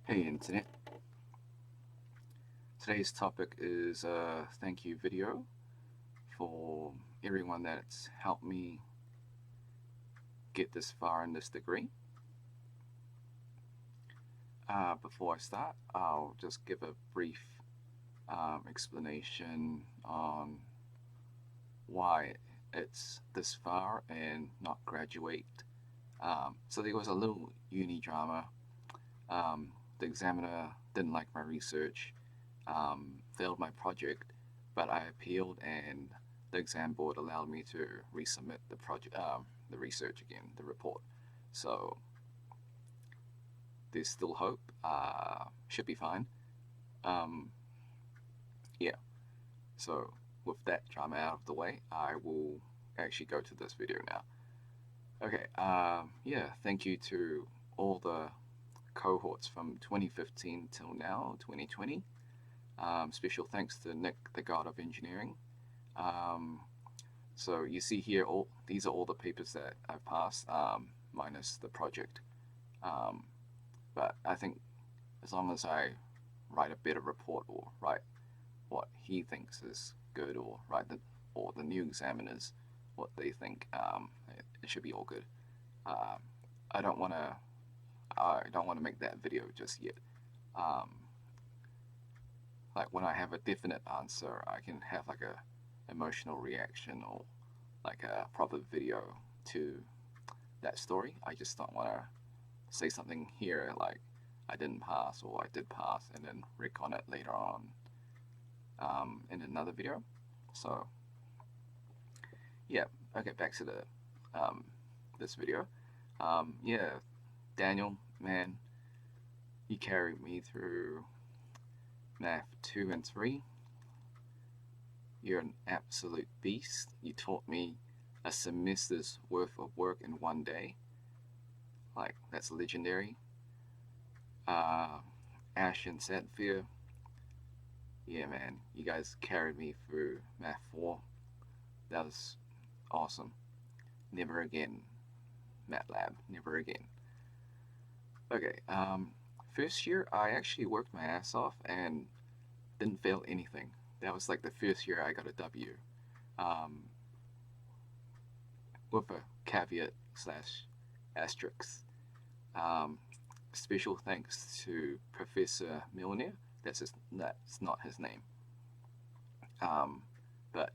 Hey Internet. Today's topic is a thank you video for everyone that's helped me get this far in this degree. Before I start, I'll just give a brief explanation on why it's this far and not graduate. So there was a little uni drama. The examiner didn't like my research, failed my project, but I appealed and the exam board allowed me to resubmit the project, the research again, the report. So there's still hope. Should be fine. Um, yeah. So with that drama out of the way, I will actually go to this video now. Okay. Yeah. Thank you to all the cohorts from 2015 till now, 2020. Special thanks to Nick, the God of Engineering. Um, so you see here, all these are all the papers that I've passed, minus the project. Um, but I think as long as I write a better report or write what he thinks is good or or the new examiners what they think, it should be all good. Um, I don't want to make that video just yet. Um, like when I have a definite answer, I can have like a emotional reaction or like a proper video to that story. I just don't want to say something here like I didn't pass or I did pass and then rick on it later on in another video. So yeah, okay, back to the this video. Yeah, Daniel, man, you carried me through math 2 and 3. You're an absolute beast. You taught me a semester's worth of work in one day. Like, that's legendary. Uh, Ash and Sapphire, yeah, man, you guys carried me through Math 4. That was awesome. Never again, MATLAB, never again. Okay, first year I actually worked my ass off and didn't fail anything. That was like the first year I got a W. Um, with a caveat slash asterisk. Um, Special thanks to Professor Milner. That's not his name. Um, but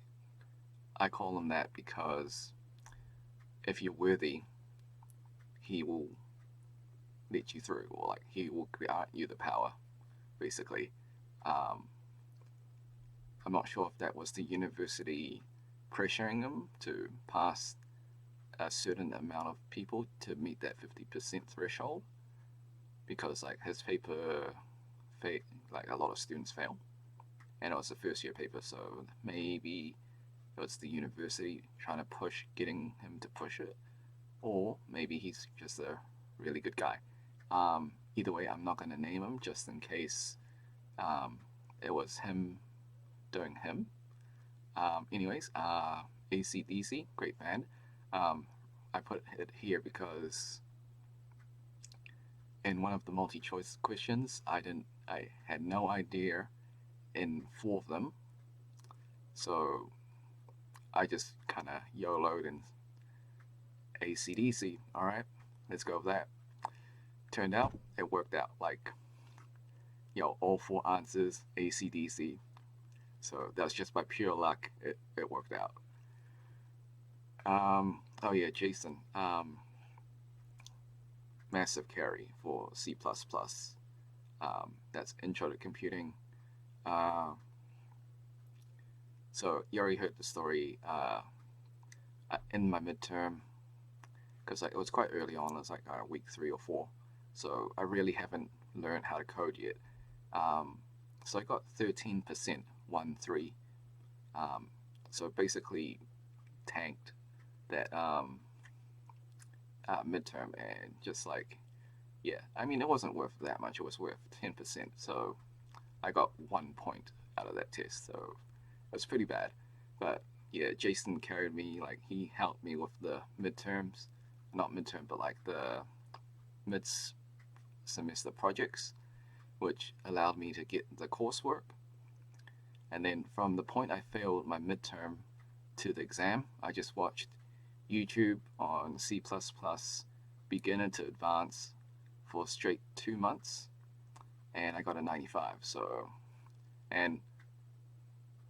I call him that because if you're worthy, he will let you through, or like he will grant you the power, basically. Um, I'm not sure if that was the university pressuring him to pass a certain amount of people to meet that 50% threshold, because like his paper, like a lot of students fail, and it was a first year paper, so maybe it was the university trying to push, getting him to push it, or maybe he's just a really good guy. Either way, I'm not going to name him just in case it was him doing him. Anyways, ACDC, great band. Um, I put it here because in one of the multi-choice questions, I had no idea in 4 of them, so I just kind of YOLO'd and ACDC. All right, let's go with that. Turned out it worked out. Like, all 4 answers ACDC. So that was just by pure luck. It worked out. Oh yeah, Jason. Massive carry for C++. That's Intro to Computing. Uh, so you already heard the story in my midterm, because like, it was quite early on. It was like week 3 or 4. So I really haven't learned how to code yet. So I got 13%, 1-3. So basically tanked that midterm and just like, yeah, I mean, it wasn't worth that much. It was worth 10%. So I got 1 point out of that test. So it was pretty bad. But yeah, Jason carried me. Like, he helped me with the midterms, not midterm, but like the mid semester projects. which allowed me to get the coursework. And then from the point I failed my midterm to the exam, I just watched YouTube on C++ beginner to advance for straight 2 months, and I got a 95. So, and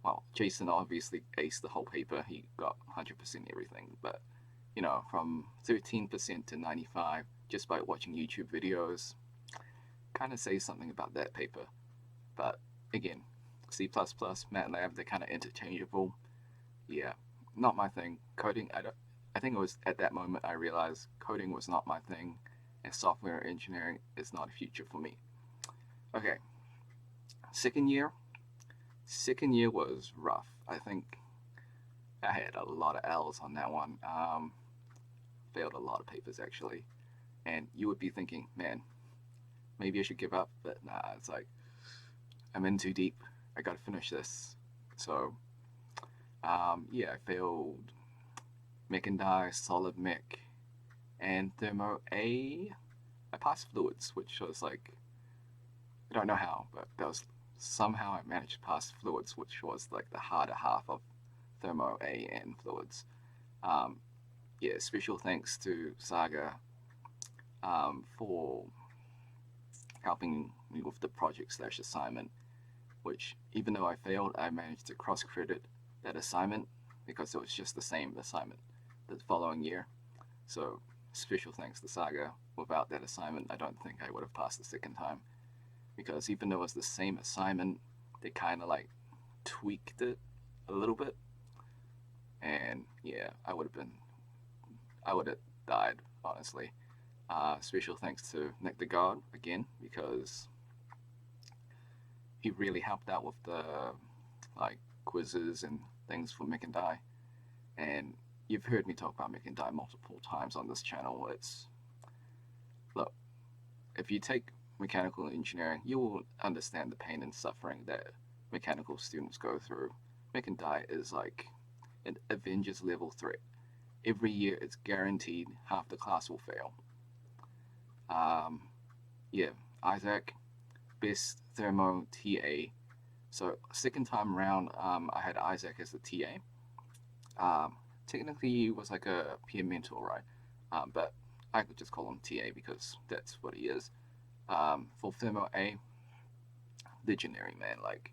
well, Jason obviously aced the whole paper. He got 100% everything, but from 13% to 95 just by watching YouTube videos kind of says something about that paper. But again, C++, MATLAB, they're kind of interchangeable. Yeah, not my thing. Coding, I think it was at that moment I realized coding was not my thing, and software engineering is not a future for me. Okay, second year was rough. I think I had a lot of L's on that one. Failed a lot of papers actually, and you would be thinking, man, maybe I should give up, but nah, it's like I'm in too deep. I gotta finish this. So yeah, I failed mech and die, solid mech, and thermo A. I passed fluids, which was like, I don't know how, but that was somehow I managed to pass fluids, which was like the harder half of thermo A and fluids. Um, yeah, special thanks to Saga for helping me with the project/assignment, which even though I failed, I managed to cross-credit that assignment because it was just the same assignment the following year. So special thanks to Saga. Without that assignment, I don't think I would have passed the second time, because even though it was the same assignment, they kind of like tweaked it a little bit, and yeah, I would have died honestly. Special thanks to Nick the God again, because he really helped out with the like quizzes and things for Mick and Die. And you've heard me talk about Mick and Die multiple times on this channel. Look, if you take mechanical engineering, you will understand the pain and suffering that mechanical students go through. Mick and Die is like an Avengers level threat. Every year it's guaranteed half the class will fail. Yeah, Isaac, best thermo TA. So second time around, I had Isaac as the TA. Technically, he was like a peer mentor, right? But I could just call him TA because that's what he is. For thermo A, legendary man. Like,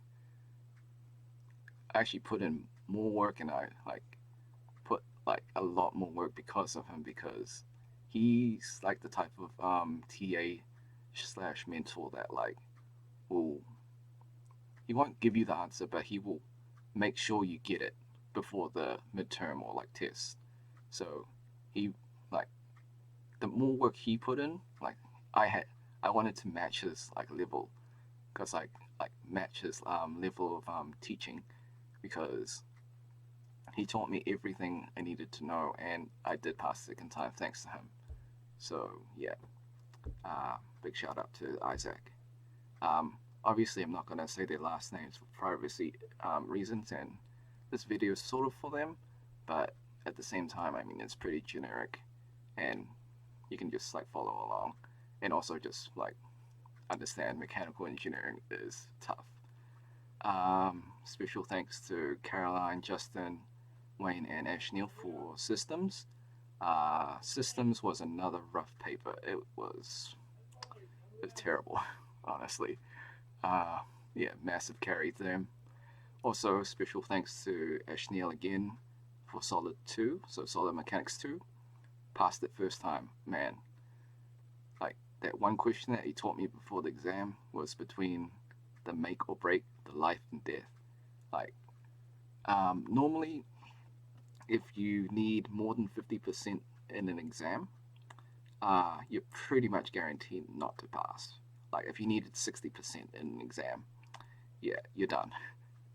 I actually put in more work, and I like put like a lot more work because of him, because he's like the type of TA/mentor that like will, he won't give you the answer, but he will make sure you get it before the midterm or like test. So he like, the more work he put in, like I wanted to match his like level, because like match his level of teaching, because he taught me everything I needed to know, and I did pass the second time thanks to him. So yeah, big shout out to Isaac. Obviously, I'm not going to say their last names for privacy reasons, and this video is sort of for them, but at the same time, I mean, it's pretty generic, and you can just like follow along, and also just like understand mechanical engineering is tough. Special thanks to Caroline, Justin, Wayne, and Ashneil for systems. Systems was another rough paper. It was terrible, honestly. Uh, yeah, massive carry to them. Also, special thanks to Ashneil again for Solid 2, so Solid Mechanics 2. Passed it first time, man. Like, that one question that he taught me before the exam was between the make or break, the life and death. Like, normally, if you need more than 50% in an exam, you're pretty much guaranteed not to pass. Like, if you needed 60% in an exam, yeah, you're done.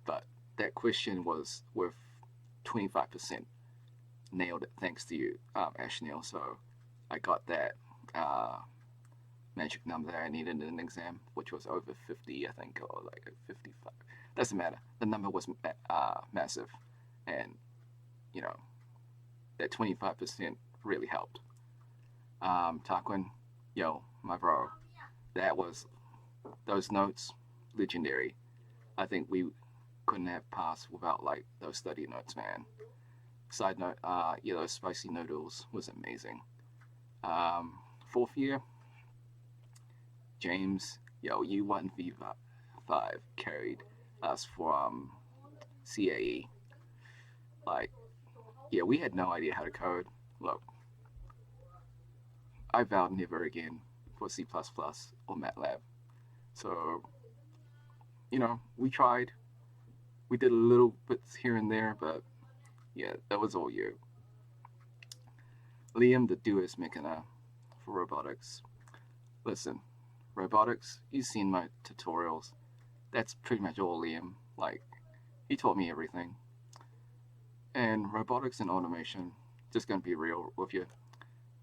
But that question was worth 25%. Nailed it, thanks to you, Ashneil. So I got that magic number that I needed in an exam, which was over 50, I think, or like 55. Doesn't matter. The number was massive, and that 25% really helped. Tarquin, yo, my bro, that was those notes, legendary. I think we couldn't have passed without like those study notes, man. Side note, yeah, those spicy noodles was amazing. Um, Fourth year, James, yo, U1V5 carried us for CAE. Like, yeah, we had no idea how to code. Look, I vowed never again for C++ or MATLAB. So, we tried. We did a little bits here and there, but yeah, that was all you. Liam, the Deus Mechana for robotics. Listen, robotics, you've seen my tutorials. That's pretty much all Liam. Like, he taught me everything. And robotics and automation, just gonna be real with you,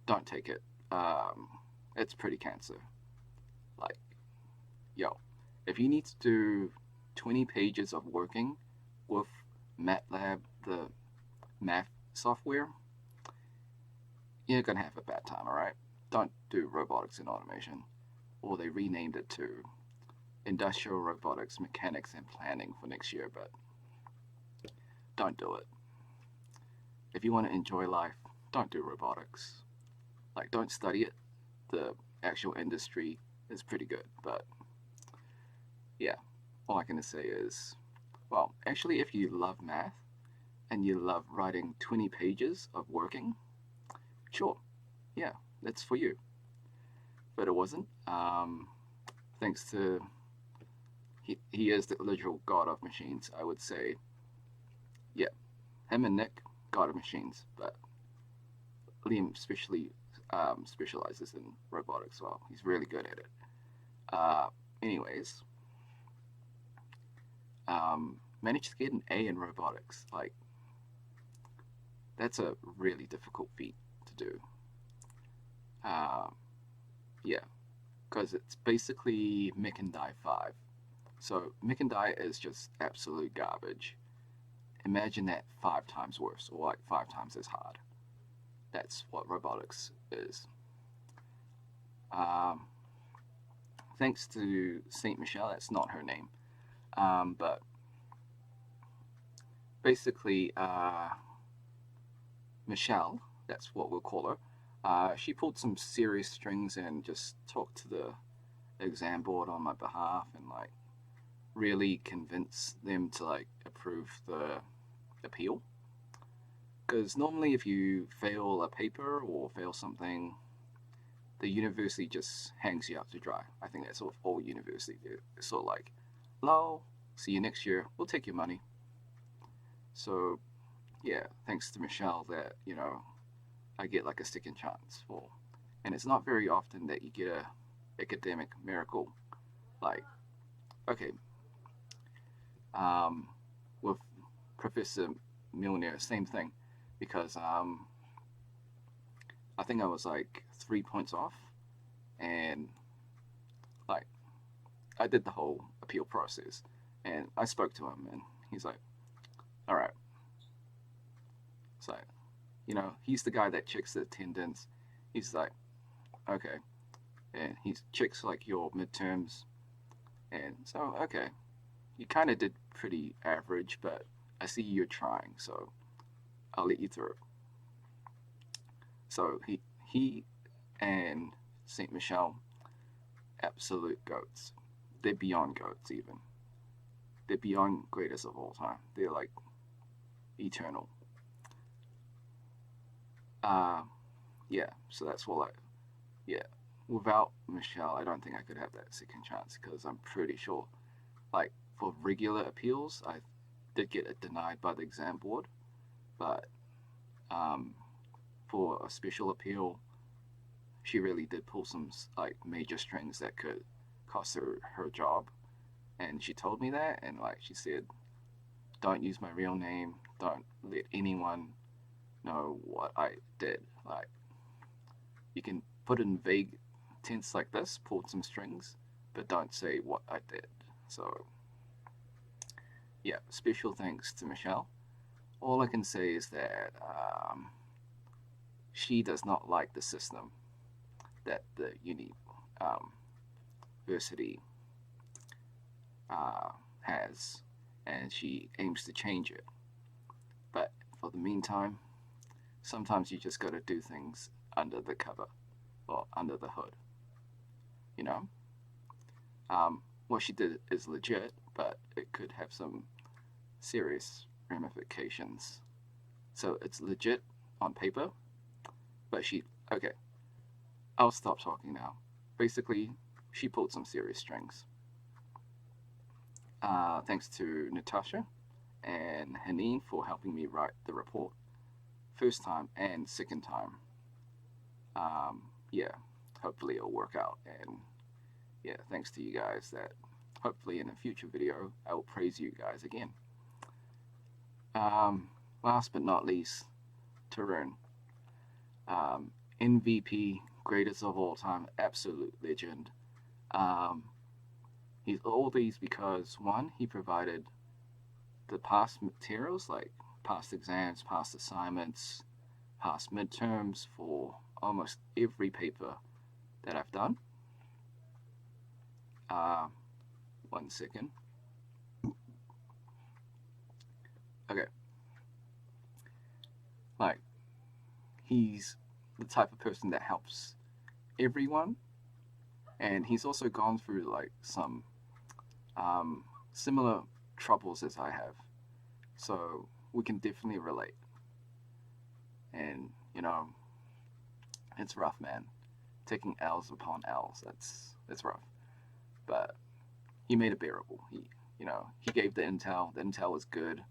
don't take it. Um, it's pretty cancer. Like, yo, if you need to do 20 pages of working with MATLAB, the math software, you're gonna have a bad time, alright? Don't do robotics and automation. Or they renamed it to industrial robotics, mechanics, and planning for next year, but don't do it. If you want to enjoy life, don't do robotics. Like, don't study it. The actual industry is pretty good, but yeah, all I can say is, well, actually, if you love math and you love writing 20 pages of working, sure, yeah, that's for you. But it wasn't. Thanks to he is the literal god of machines, I would say. Yeah, him and Nick, god of machines, but Liam specializes in robotics. Well, he's really good at it. Anyways, managed to get an A in robotics. Like, that's a really difficult feat to do. Uh, yeah, because it's basically Mick and Die 5. So Mick and Die is just absolute garbage. Imagine that 5 times worse, or like 5 times as hard. That's what robotics is. Um, Thanks to Saint Michelle, that's not her name, but basically, Michelle, that's what we'll call her. She pulled some serious strings and just talked to the exam board on my behalf and like really convince them to like approve the appeal. Because normally, if you fail a paper or fail something, the university just hangs you out to dry. I think that's what all university do. It's sort of like, lol, see you next year. We'll take your money. So yeah, thanks to Michelle that I get like a second chance for, and it's not very often that you get a academic miracle. Like, okay, um, with Professor Milner, same thing, because I think I was like 3 points off, and like I did the whole appeal process, and I spoke to him, and he's like, "All right." So, he's the guy that checks the attendance. He's like, "Okay," and he checks like your midterms, and so okay, you kind of did pretty average, but I see you're trying, so I'll let you through. So he and Saint Michelle, absolute goats. They're beyond goats even. They're beyond greatest of all time. They're like eternal. Uh, yeah. So that's what yeah. Without Michelle, I don't think I could have that second chance because I'm pretty sure, like for regular appeals, I did get it denied by the exam board, but um, for a special appeal, she really did pull some like major strings that could cost her job, and she told me that, and like she said, don't use my real name, don't let anyone know what I did. Like, you can put in vague tense like this, pulled some strings, but don't say what I did. So yeah, special thanks to Michelle. All I can say is that she does not like the system that the university has, and she aims to change it. But for the meantime, sometimes you just got to do things under the cover or under the hood. You know, what she did is legit, but it could have some serious ramifications. So it's legit on paper, but okay, I'll stop talking now. Basically, she pulled some serious strings. Thanks to Natasha and Haneen for helping me write the report, first time and second time. Yeah, hopefully it'll work out. And yeah, thanks to you guys that hopefully in a future video I will praise you guys again. Last but not least, Tarun. MVP, greatest of all time, absolute legend. Um, he's all these because one, he provided the past materials like past exams, past assignments, past midterms for almost every paper that I've done. 1 second. Okay. Like, he's the type of person that helps everyone, and he's also gone through like some similar troubles as I have, so we can definitely relate. And it's rough, man. Taking L's upon L's, that's rough. But he made it bearable. He gave the intel. The intel was good,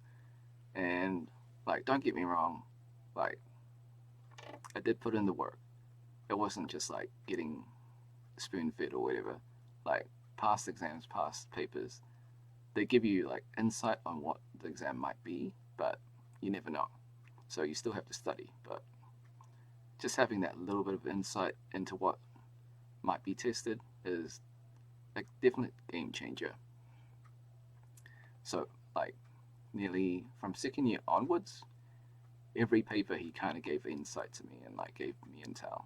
and like, don't get me wrong, like, I did put in the work. It wasn't just like getting spoon fed or whatever. Like, past exams, past papers, they give you like insight on what the exam might be, but you never know. So you still have to study. But just having that little bit of insight into what might be tested is a definite game changer. So, like, nearly from second year onwards, every paper he kind of gave insight to me and like gave me intel.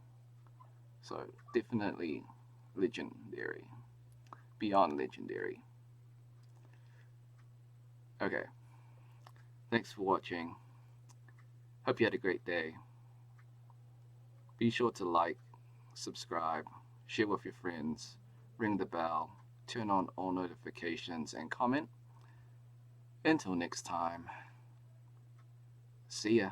So definitely legendary, beyond legendary. Okay, thanks for watching. Hope you had a great day. Be sure to like, subscribe, share with your friends, ring the bell, turn on all notifications, and comment. Until next time, see ya.